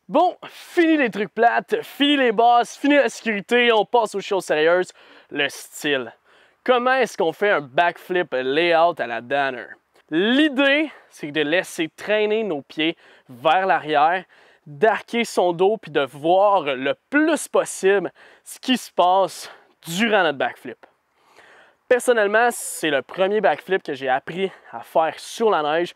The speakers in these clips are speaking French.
Bon, fini les trucs plates, fini les bases, fini la sécurité, on passe aux choses sérieuses, le style. Comment est-ce qu'on fait un backflip layout à la Danner? L'idée, c'est de laisser traîner nos pieds vers l'arrière, d'arquer son dos puis de voir le plus possible ce qui se passe durant notre backflip. Personnellement, c'est le premier backflip que j'ai appris à faire sur la neige.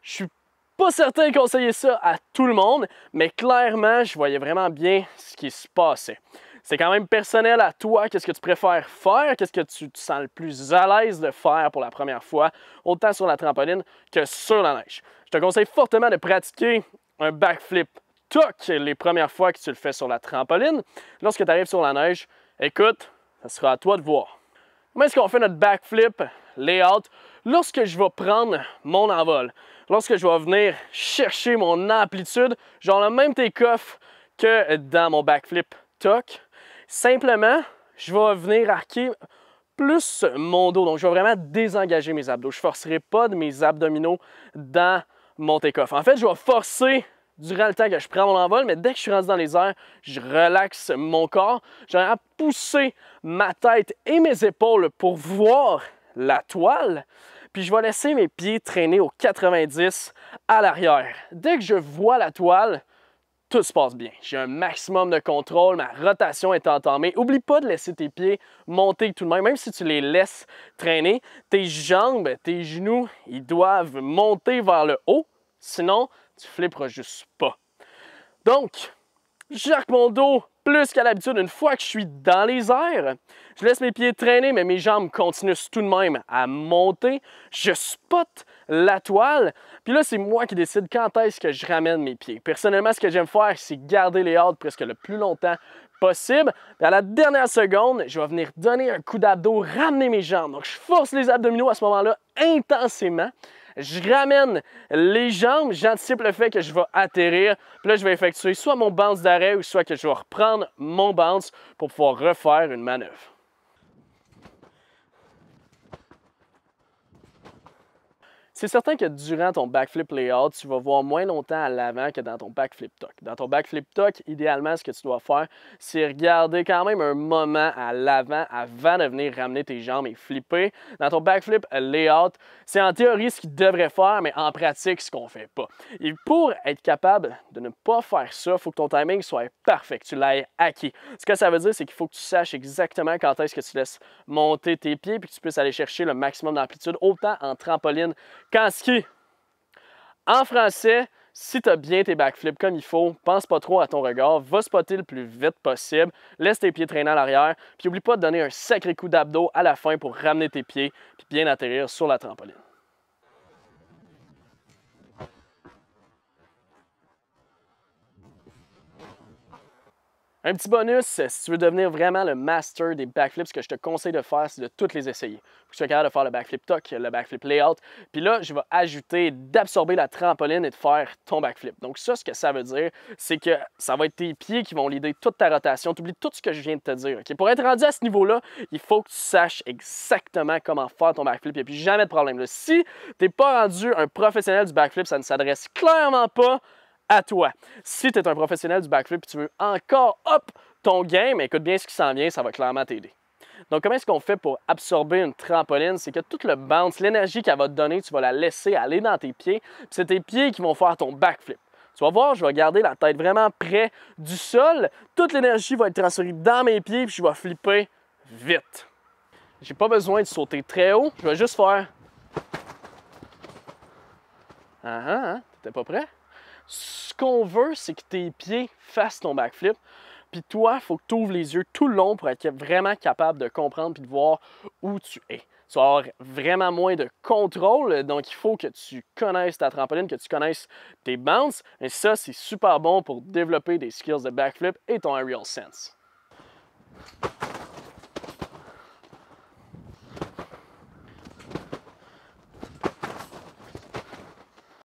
Je suis pas certain de conseiller ça à tout le monde, mais clairement, je voyais vraiment bien ce qui se passait. C'est quand même personnel à toi, qu'est-ce que tu préfères faire, qu'est-ce que tu te sens le plus à l'aise de faire pour la première fois, autant sur la trampoline que sur la neige. Je te conseille fortement de pratiquer un backflip tuck les premières fois que tu le fais sur la trampoline. Lorsque tu arrives sur la neige, écoute, ça sera à toi de voir. Comment est-ce qu'on fait notre backflip layout lorsque je vais prendre mon envol? Lorsque je vais venir chercher mon amplitude, genre le même take-off que dans mon backflip tuck. Simplement, je vais venir arquer plus mon dos. Donc, je vais vraiment désengager mes abdos. Je ne forcerai pas de mes abdominaux dans mon take-off. En fait, je vais forcer durant le temps que je prends mon envol, mais dès que je suis rendu dans les airs, je relaxe mon corps. Je vais pousser ma tête et mes épaules pour voir la toile. Puis je vais laisser mes pieds traîner au 90 à l'arrière. Dès que je vois la toile, tout se passe bien. J'ai un maximum de contrôle, ma rotation est entamée. N'oublie pas de laisser tes pieds monter tout de même. Même si tu les laisses traîner, tes jambes, tes genoux, ils doivent monter vers le haut. Sinon, tu flipperas juste pas. Donc, j'arque mon dos plus qu'à l'habitude une fois que je suis dans les airs. Je laisse mes pieds traîner, mais mes jambes continuent tout de même à monter. Je spot la toile. Puis là, c'est moi qui décide quand est-ce que je ramène mes pieds. Personnellement, ce que j'aime faire, c'est garder les hauts presque le plus longtemps possible. Puis à la dernière seconde, je vais venir donner un coup d'abdos, ramener mes jambes. Donc, je force les abdominaux à ce moment-là intensément. Je ramène les jambes, j'anticipe le fait que je vais atterrir. Puis là, je vais effectuer soit mon bounce d'arrêt ou soit que je vais reprendre mon bounce pour pouvoir refaire une manœuvre. C'est certain que durant ton backflip layout, tu vas voir moins longtemps à l'avant que dans ton backflip tuck. Dans ton backflip tuck, idéalement, ce que tu dois faire, c'est regarder quand même un moment à l'avant avant de venir ramener tes jambes et flipper. Dans ton backflip layout, c'est en théorie ce qu'il devrait faire, mais en pratique, ce qu'on ne fait pas. Et pour être capable de ne pas faire ça, il faut que ton timing soit parfait, que tu l'aies acquis. Ce que ça veut dire, c'est qu'il faut que tu saches exactement quand est-ce que tu laisses monter tes pieds puis que tu puisses aller chercher le maximum d'amplitude, autant en trampoline qu'en ski. En français, si tu as bien tes backflips comme il faut, pense pas trop à ton regard, va spotter le plus vite possible, laisse tes pieds traîner à l'arrière, puis n'oublie pas de donner un sacré coup d'abdos à la fin pour ramener tes pieds puis bien atterrir sur la trampoline. Un petit bonus, si tu veux devenir vraiment le master des backflips, ce que je te conseille de faire, c'est de toutes les essayer. Pour que tu sois capable de faire le backflip tuck, le backflip layout. Puis là, je vais ajouter d'absorber la trampoline et de faire ton backflip. Donc ça, ce que ça veut dire, c'est que ça va être tes pieds qui vont leader toute ta rotation. Tu oublies tout ce que je viens de te dire. Okay? Pour être rendu à ce niveau-là, il faut que tu saches exactement comment faire ton backflip. Il n'y a plus jamais de problème. Là, si tu n'es pas rendu un professionnel du backflip, ça ne s'adresse clairement pas à toi. Si tu es un professionnel du backflip et tu veux encore up ton game, écoute bien ce qui s'en vient, ça va clairement t'aider. Donc, comment est-ce qu'on fait pour absorber une trampoline? C'est que tout le bounce, l'énergie qu'elle va te donner, tu vas la laisser aller dans tes pieds. Puis c'est tes pieds qui vont faire ton backflip. Tu vas voir, je vais garder la tête vraiment près du sol. Toute l'énergie va être transférée dans mes pieds puis je vais flipper vite. J'ai pas besoin de sauter très haut. Je vais juste faire... T'es pas prêt? Ce qu'on veut, c'est que tes pieds fassent ton backflip. Puis toi, il faut que tu ouvres les yeux tout le long pour être vraiment capable de comprendre puis de voir où tu es. Tu vas avoir vraiment moins de contrôle, donc il faut que tu connaisses ta trampoline, que tu connaisses tes bounces. Et ça, c'est super bon pour développer des skills de backflip et ton aerial sense.